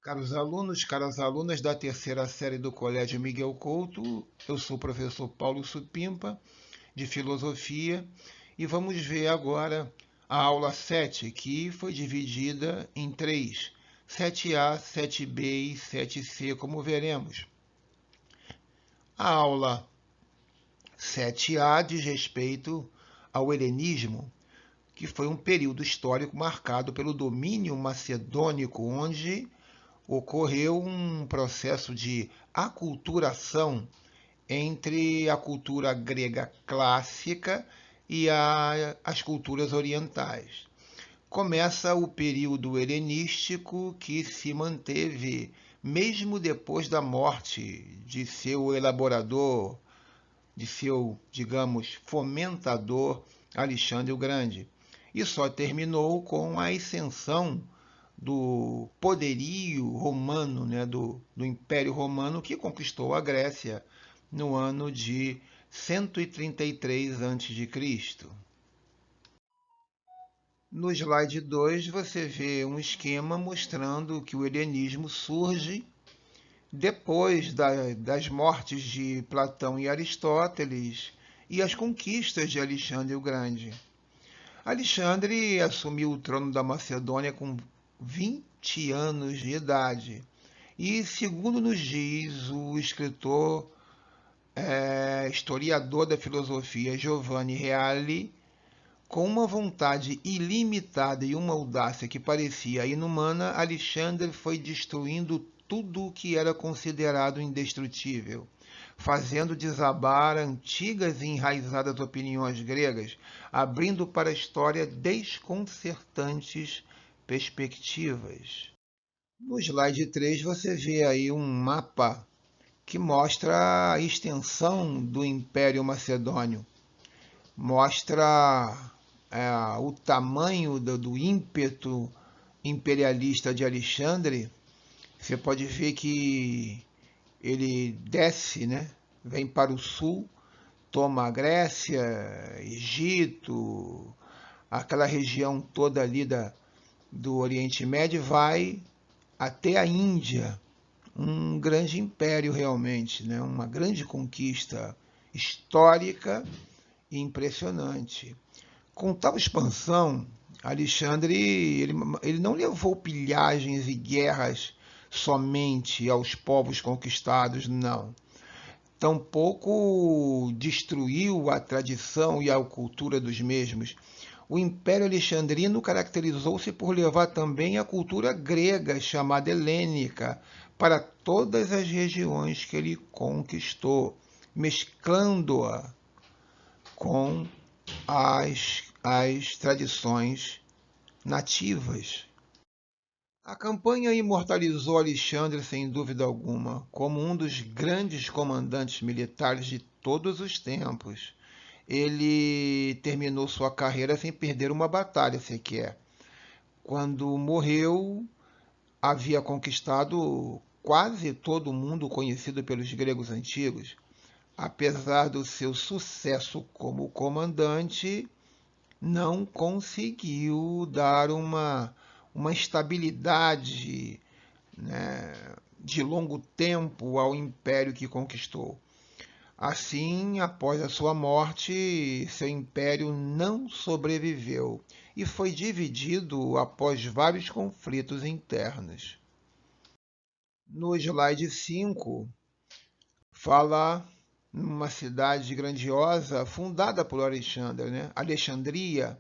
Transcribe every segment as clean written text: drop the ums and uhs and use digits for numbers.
Caros alunos, caras alunas da terceira série do Colégio Miguel Couto, eu sou o professor Paulo Supimpa, de Filosofia, e vamos ver agora a aula 7, que foi dividida em três: 7A, 7B e 7C, como veremos. A aula 7A diz respeito ao helenismo, que foi um período histórico marcado pelo domínio macedônico, onde ocorreu um processo de aculturação entre a cultura grega clássica e as culturas orientais. Começa o período helenístico, que se manteve mesmo depois da morte de seu elaborador, de seu, digamos, fomentador, Alexandre o Grande, e só terminou com a ascensão do poderio romano, né, do Império Romano, que conquistou a Grécia no ano de 133 a.C. No slide 2, você vê um esquema mostrando que o helenismo surge depois das mortes de Platão e Aristóteles e as conquistas de Alexandre o Grande. Alexandre assumiu o trono da Macedônia com 20 anos de idade. E, segundo nos diz o escritor, historiador da filosofia Giovanni Reale, com uma vontade ilimitada e uma audácia que parecia inumana, Alexandre foi destruindo tudo o que era considerado indestrutível, fazendo desabar antigas e enraizadas opiniões gregas, abrindo para a história desconcertantes perspectivas. No slide 3 você vê aí um mapa que mostra a extensão do Império Macedônio, mostra o tamanho do ímpeto imperialista de Alexandre. Você pode ver que ele desce, né? Vem para o sul, toma a Grécia, Egito, aquela região toda ali do Oriente Médio, vai até a Índia, um grande império realmente, né? Uma grande conquista histórica e impressionante. Com tal expansão, Alexandre ele não levou pilhagens e guerras somente aos povos conquistados, não. Tampouco destruiu a tradição e a cultura dos mesmos. O Império Alexandrino caracterizou-se por levar também a cultura grega, chamada helênica, para todas as regiões que ele conquistou, mesclando-a com as tradições nativas. A campanha imortalizou Alexandre, sem dúvida alguma, como um dos grandes comandantes militares de todos os tempos. Ele terminou sua carreira sem perder uma batalha sequer. Quando morreu, havia conquistado quase todo o mundo conhecido pelos gregos antigos. Apesar do seu sucesso como comandante, não conseguiu dar uma estabilidade, né, de longo tempo ao império que conquistou. Assim, após a sua morte, seu império não sobreviveu e foi dividido após vários conflitos internos. No slide 5, fala numa cidade grandiosa fundada por Alexandre, né? Alexandria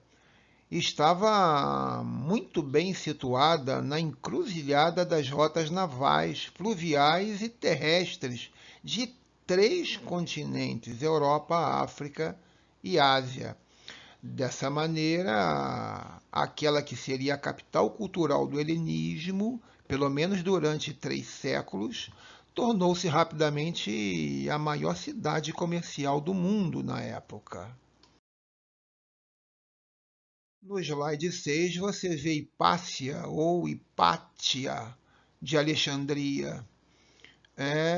estava muito bem situada na encruzilhada das rotas navais, fluviais e terrestres de três continentes: Europa, África e Ásia. Dessa maneira, aquela que seria a capital cultural do helenismo, pelo menos durante 3 séculos, tornou-se rapidamente a maior cidade comercial do mundo na época. No slide 6 você vê Hipácia ou Hipátia de Alexandria.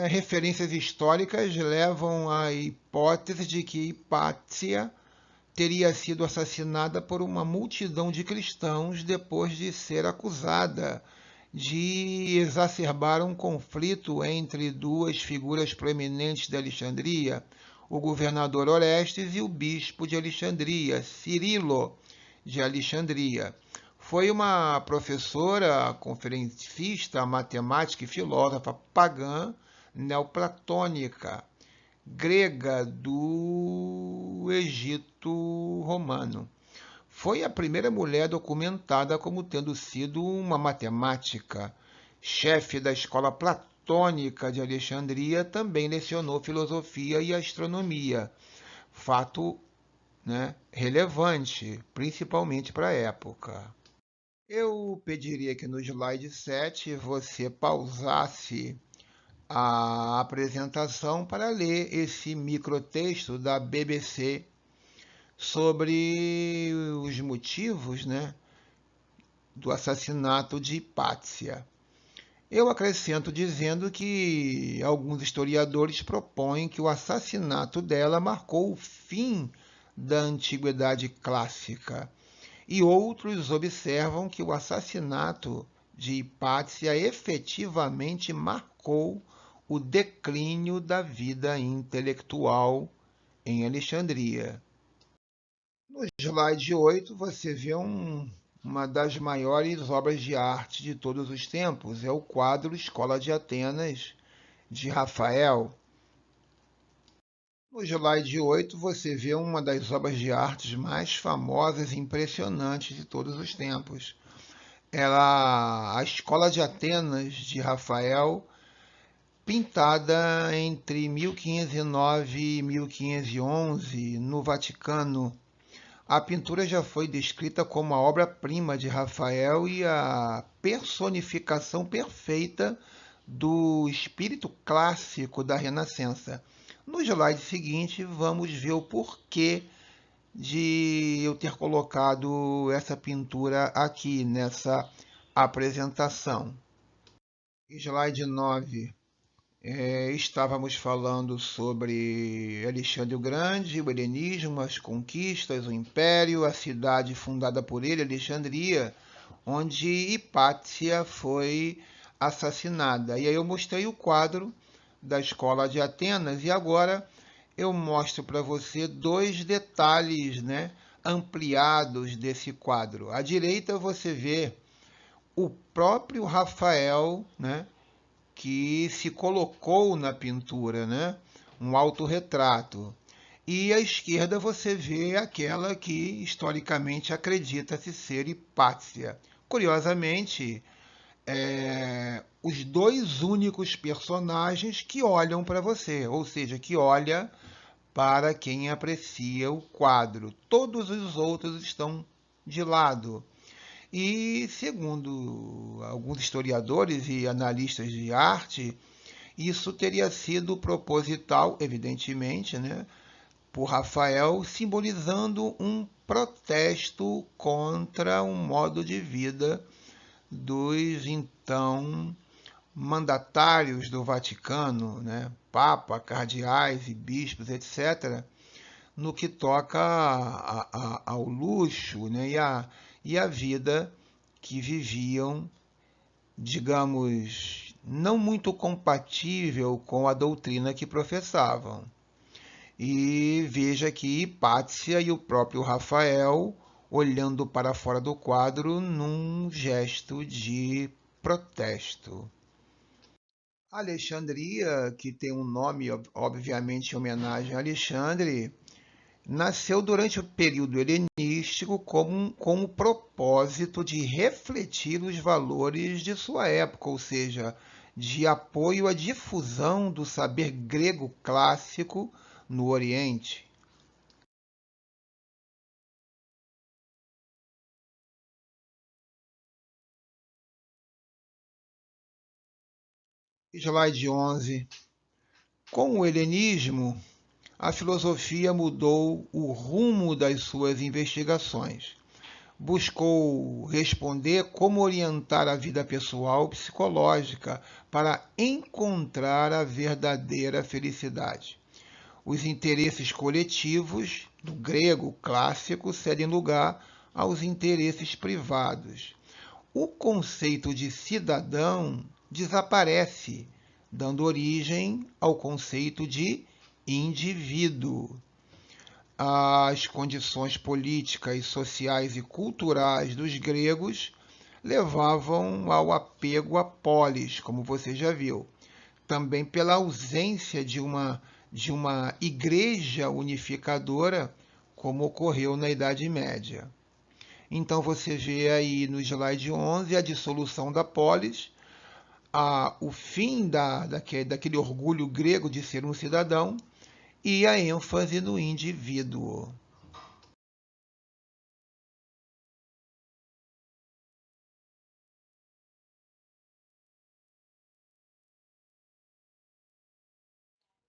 Referências históricas levam à hipótese de que Hipátia teria sido assassinada por uma multidão de cristãos depois de ser acusada de exacerbar um conflito entre duas figuras proeminentes de Alexandria, o governador Orestes e o bispo de Alexandria, Cirilo de Alexandria. Foi uma professora, conferencista, matemática e filósofa pagã neoplatônica, grega do Egito romano. Foi a primeira mulher documentada como tendo sido uma matemática. Chefe da escola platônica de Alexandria, também lecionou filosofia e astronomia, fato, né, relevante, principalmente para a época. Eu pediria que no slide 7 você pausasse a apresentação para ler esse microtexto da BBC sobre os motivos, né, do assassinato de Hipátia. Eu acrescento dizendo que alguns historiadores propõem que o assassinato dela marcou o fim da Antiguidade Clássica, e outros observam que o assassinato de Hipátia efetivamente marcou o declínio da vida intelectual em Alexandria. No slide 8, você vê uma das maiores obras de arte de todos os tempos. É o quadro Escola de Atenas, de Rafael. No slide 8, você vê uma das obras de arte mais famosas e impressionantes de todos os tempos. A Escola de Atenas, de Rafael, pintada entre 1509 e 1511, no Vaticano. A pintura já foi descrita como a obra-prima de Rafael e a personificação perfeita do espírito clássico da Renascença. No slide seguinte, vamos ver o porquê de eu ter colocado essa pintura aqui nessa apresentação. Slide 9. Estávamos falando sobre Alexandre o Grande, o helenismo, as conquistas, o império, a cidade fundada por ele, Alexandria, onde Hipátia foi assassinada. E aí eu mostrei o quadro da Escola de Atenas e agora eu mostro para você dois detalhes, né, ampliados desse quadro. À direita você vê o próprio Rafael, né, que se colocou na pintura, né? Um autorretrato. E à esquerda você vê aquela que historicamente acredita-se ser Hipátia. Curiosamente, os dois únicos personagens que olham para você, ou seja, que olha para quem aprecia o quadro. Todos os outros estão de lado. E, segundo alguns historiadores e analistas de arte, isso teria sido proposital, evidentemente, né, por Rafael, simbolizando um protesto contra um modo de vida dos então mandatários do Vaticano, né, Papa, cardeais e bispos, etc., no que toca ao luxo, né, e a vida que viviam, digamos, não muito compatível com a doutrina que professavam. E veja que Hipátia e o próprio Rafael olhando para fora do quadro num gesto de protesto. Alexandria, que tem um nome, obviamente, em homenagem a Alexandre, nasceu durante o período helenístico com o propósito de refletir os valores de sua época, ou seja, de apoio à difusão do saber grego clássico no Oriente. Slide 11. Com o helenismo, a filosofia mudou o rumo das suas investigações. Buscou responder como orientar a vida pessoal e psicológica para encontrar a verdadeira felicidade. Os interesses coletivos do grego clássico cedem lugar aos interesses privados. o conceito de cidadão desaparece, dando origem ao conceito de indivíduo. As condições políticas, sociais e culturais dos gregos levavam ao apego à polis, como você já viu. Também pela ausência de uma igreja unificadora, como ocorreu na Idade Média. Então você vê aí no slide 11 a dissolução da polis, o fim daquele orgulho grego de ser um cidadão e a ênfase no indivíduo.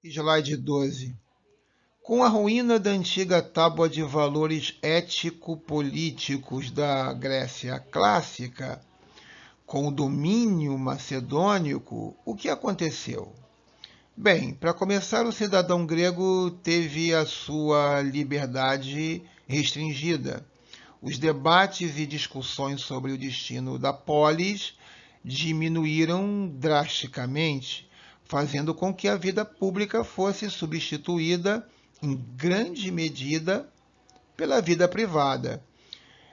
Slide 12. Com a ruína da antiga tábua de valores ético-políticos da Grécia clássica, com o domínio macedônico, o que aconteceu? Bem, para começar, o cidadão grego teve a sua liberdade restringida. Os debates e discussões sobre o destino da polis diminuíram drasticamente, fazendo com que a vida pública fosse substituída, em grande medida, pela vida privada.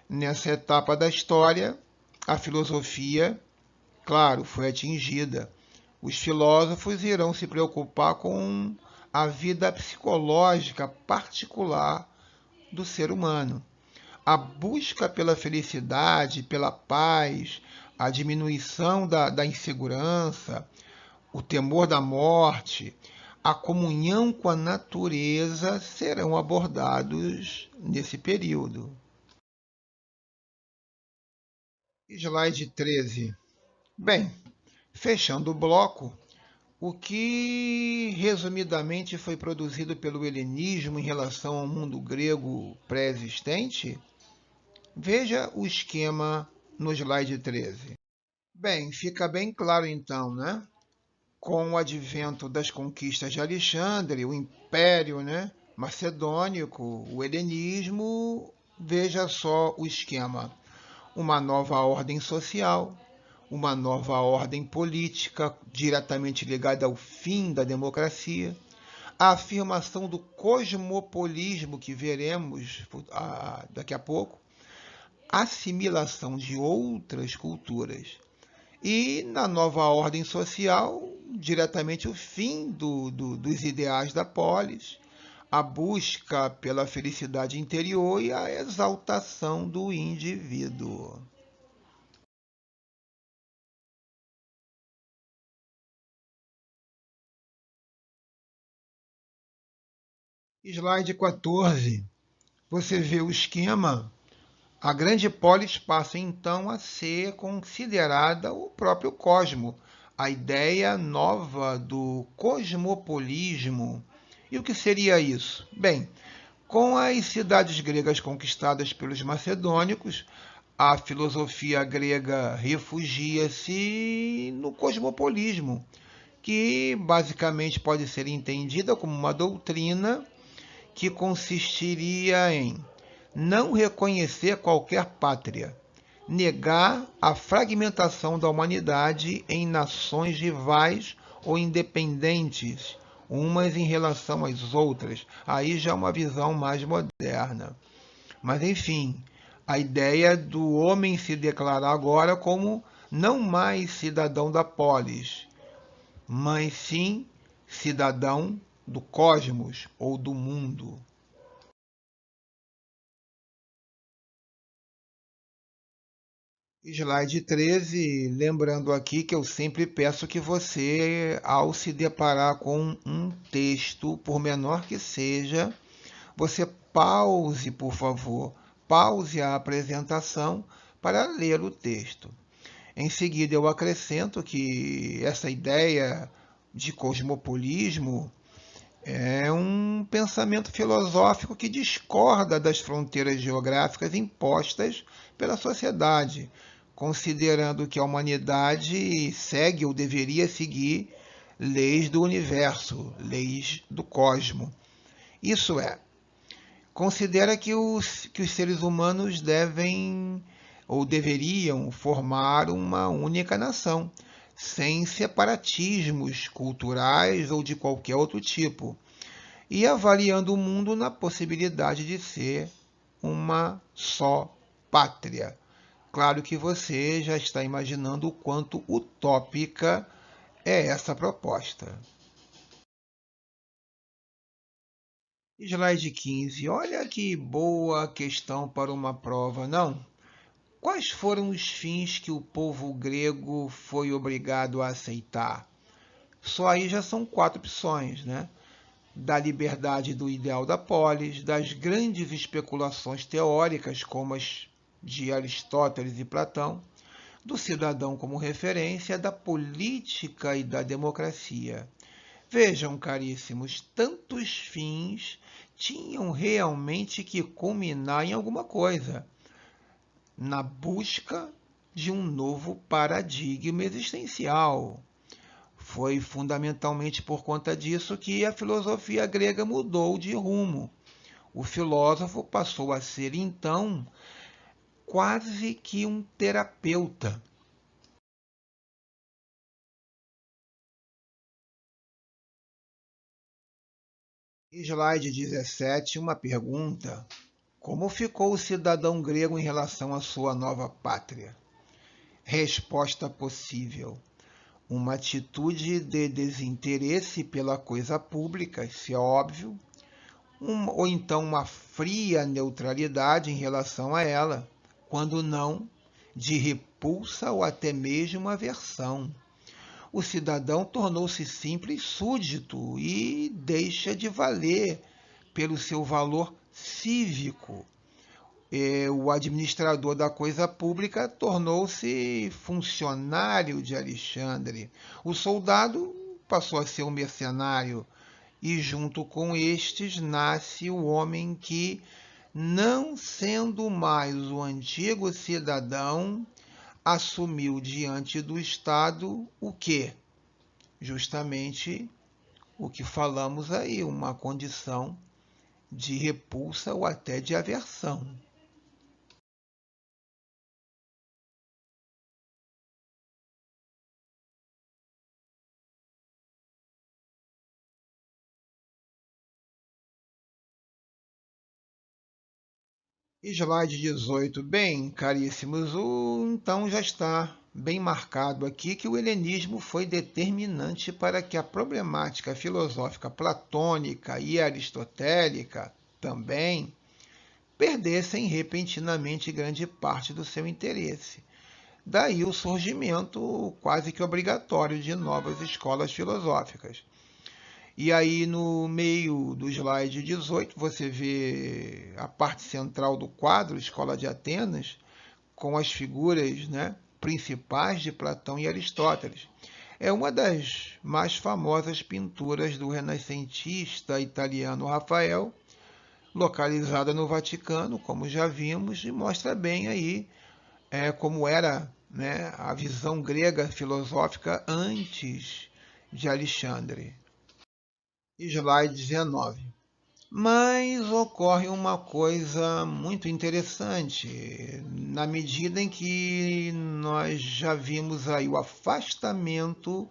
Nessa etapa da história, a filosofia, claro, foi atingida. Os filósofos irão se preocupar com a vida psicológica particular do ser humano. A busca pela felicidade, pela paz, a diminuição da insegurança, o temor da morte, a comunhão com a natureza serão abordados nesse período. Slide 13. Bem, fechando o bloco, o que resumidamente foi produzido pelo helenismo em relação ao mundo grego pré-existente? Veja o esquema no slide 13. Bem, fica bem claro então, né? Com o advento das conquistas de Alexandre, o Império, né, macedônico, o helenismo, veja só o esquema. Uma nova ordem social, uma nova ordem política diretamente ligada ao fim da democracia, a afirmação do cosmopolismo que veremos daqui a pouco, assimilação de outras culturas. E na nova ordem social, diretamente o fim dos ideais da polis, a busca pela felicidade interior e a exaltação do indivíduo. Slide 14. Você vê o esquema. A grande polis passa então a ser considerada o próprio cosmo, a ideia nova do cosmopolismo. E o que seria isso? Bem, com as cidades gregas conquistadas pelos macedônicos, a filosofia grega refugia-se no cosmopolismo, que basicamente pode ser entendida como uma doutrina que consistiria em não reconhecer qualquer pátria, negar a fragmentação da humanidade em nações rivais ou independentes, umas em relação às outras. Aí já é uma visão mais moderna. Mas, enfim, a ideia do homem se declarar agora como não mais cidadão da polis, mas sim cidadão do cosmos ou do mundo. Slide 13, lembrando aqui que eu sempre peço que você, ao se deparar com um texto, por menor que seja, você pause, por favor, pause a apresentação para ler o texto. Em seguida, eu acrescento que essa ideia de cosmopolismo é um pensamento filosófico que discorda das fronteiras geográficas impostas pela sociedade, considerando que a humanidade segue ou deveria seguir leis do universo, leis do cosmos. Isso é, considera que os seres humanos devem ou deveriam formar uma única nação, sem separatismos culturais ou de qualquer outro tipo, e avaliando o mundo na possibilidade de ser uma só pátria. Claro que você já está imaginando o quanto utópica é essa proposta. Slide 15. Olha que boa questão para uma prova, não? Quais foram os fins que o povo grego foi obrigado a aceitar? Só aí já são 4 opções, né? Da liberdade do ideal da polis, das grandes especulações teóricas, como as de Aristóteles e Platão, do cidadão como referência, da política e da democracia. Vejam, caríssimos, tantos fins tinham realmente que culminar em alguma coisa, na busca de um novo paradigma existencial. Foi fundamentalmente por conta disso que a filosofia grega mudou de rumo. O filósofo passou a ser, então, quase que um terapeuta. Slide 17, uma pergunta. Como ficou o cidadão grego em relação à sua nova pátria? Resposta possível: uma atitude de desinteresse pela coisa pública, isso é óbvio, ou então uma fria neutralidade em relação a ela, quando não, de repulsa ou até mesmo aversão. O cidadão tornou-se simples súdito e deixa de valer pelo seu valor cívico. O administrador da coisa pública tornou-se funcionário de Alexandre. O soldado passou a ser um mercenário, e junto com estes nasce o homem que, não sendo mais o antigo cidadão, assumiu diante do Estado o quê? Justamente o que falamos aí, uma condição de repulsa ou até de aversão. Slide 18. Bem, caríssimos, então já está bem marcado aqui que o helenismo foi determinante para que a problemática filosófica platônica e aristotélica também perdessem repentinamente grande parte do seu interesse. Daí o surgimento quase que obrigatório de novas escolas filosóficas. E aí no meio do slide 18 você vê a parte central do quadro, Escola de Atenas, com as figuras, né, principais de Platão e Aristóteles. É uma das mais famosas pinturas do renascentista italiano Rafael, localizada no Vaticano, como já vimos, e mostra bem aí como era, né, a visão grega filosófica antes de Alexandre. Slide 19. Mas ocorre uma coisa muito interessante, na medida em que nós já vimos aí o afastamento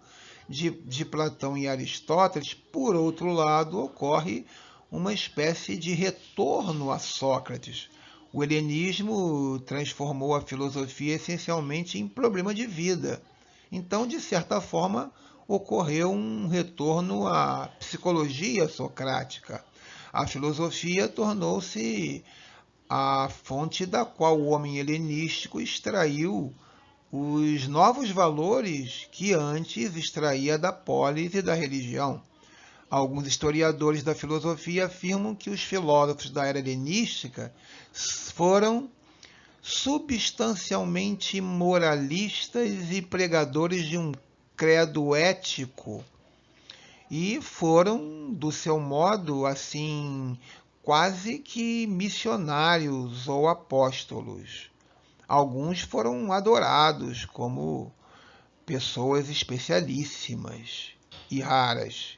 de Platão e Aristóteles, por outro lado, ocorre uma espécie de retorno a Sócrates. O helenismo transformou a filosofia essencialmente em problema de vida. Então, de certa forma, ocorreu um retorno à psicologia socrática. A filosofia tornou-se a fonte da qual o homem helenístico extraiu os novos valores que antes extraía da polis e da religião. Alguns historiadores da filosofia afirmam que os filósofos da era helenística foram substancialmente moralistas e pregadores de um credo ético e foram, do seu modo, assim, quase que missionários ou apóstolos. Alguns foram adorados como pessoas especialíssimas e raras.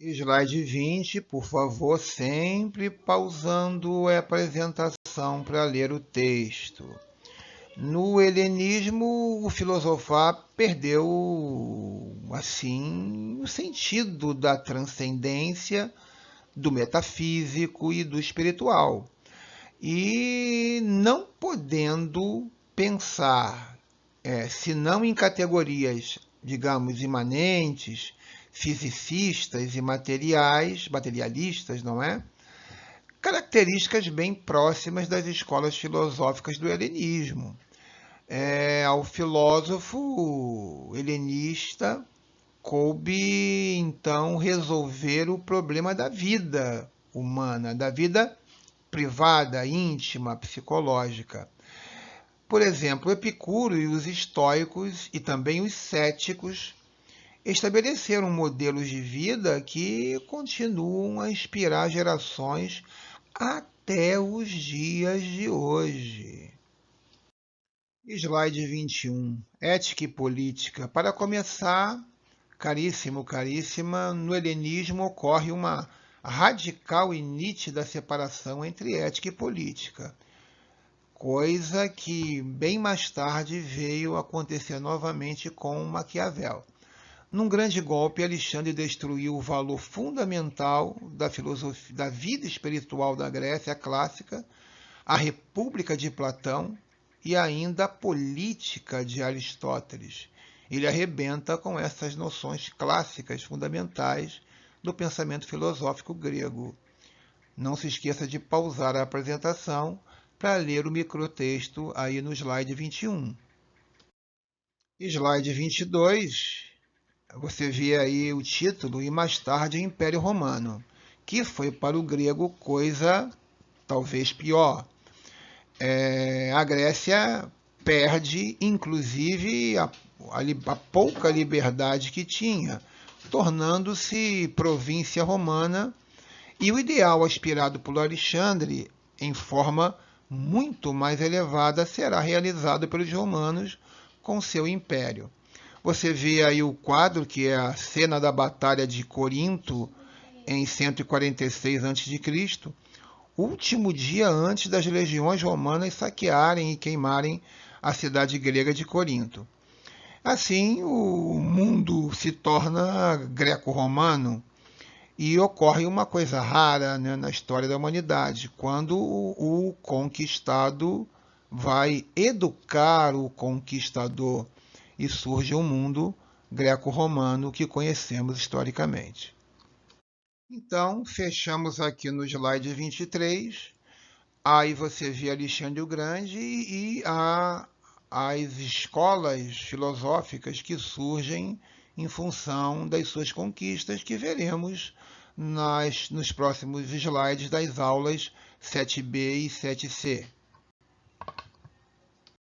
Slide 20, por favor, sempre pausando a apresentação para ler o texto. No helenismo, o filosofar perdeu, assim, o sentido da transcendência, do metafísico e do espiritual. E não podendo pensar, se não em categorias, digamos, imanentes, fisicistas e materialistas, não é? Características bem próximas das escolas filosóficas do helenismo. Ao filósofo helenista coube, então, resolver o problema da vida humana, da vida privada, íntima, psicológica. Por exemplo, Epicuro e os estoicos e também os céticos estabeleceram modelos de vida que continuam a inspirar gerações até os dias de hoje. Slide 21. Ética e política. Para começar, caríssimo, caríssima, no helenismo ocorre uma radical e nítida separação entre ética e política, coisa que bem mais tarde veio acontecer novamente com Maquiavel. Num grande golpe, Alexandre destruiu o valor fundamental da filosofia, da vida espiritual da Grécia clássica, a República de Platão e ainda a política de Aristóteles. Ele arrebenta com essas noções clássicas fundamentais do pensamento filosófico grego. Não se esqueça de pausar a apresentação para ler o microtexto aí no slide 21. Slide 22, você vê aí o título e mais tarde Império Romano, que foi para o grego coisa talvez pior. A Grécia perde, inclusive, a pouca liberdade que tinha, tornando-se província romana, e o ideal aspirado por Alexandre, em forma muito mais elevada, será realizado pelos romanos com seu império. Você vê aí o quadro, que é a cena da Batalha de Corinto, em 146 a.C., último dia antes das legiões romanas saquearem e queimarem a cidade grega de Corinto. Assim, o mundo se torna greco-romano e ocorre uma coisa rara, né, na história da humanidade, quando o conquistado vai educar o conquistador e surge um mundo greco-romano que conhecemos historicamente. Então, fechamos aqui no slide 23. Aí você vê Alexandre o Grande e as escolas filosóficas que surgem em função das suas conquistas, que veremos nos próximos slides das aulas 7b e 7c.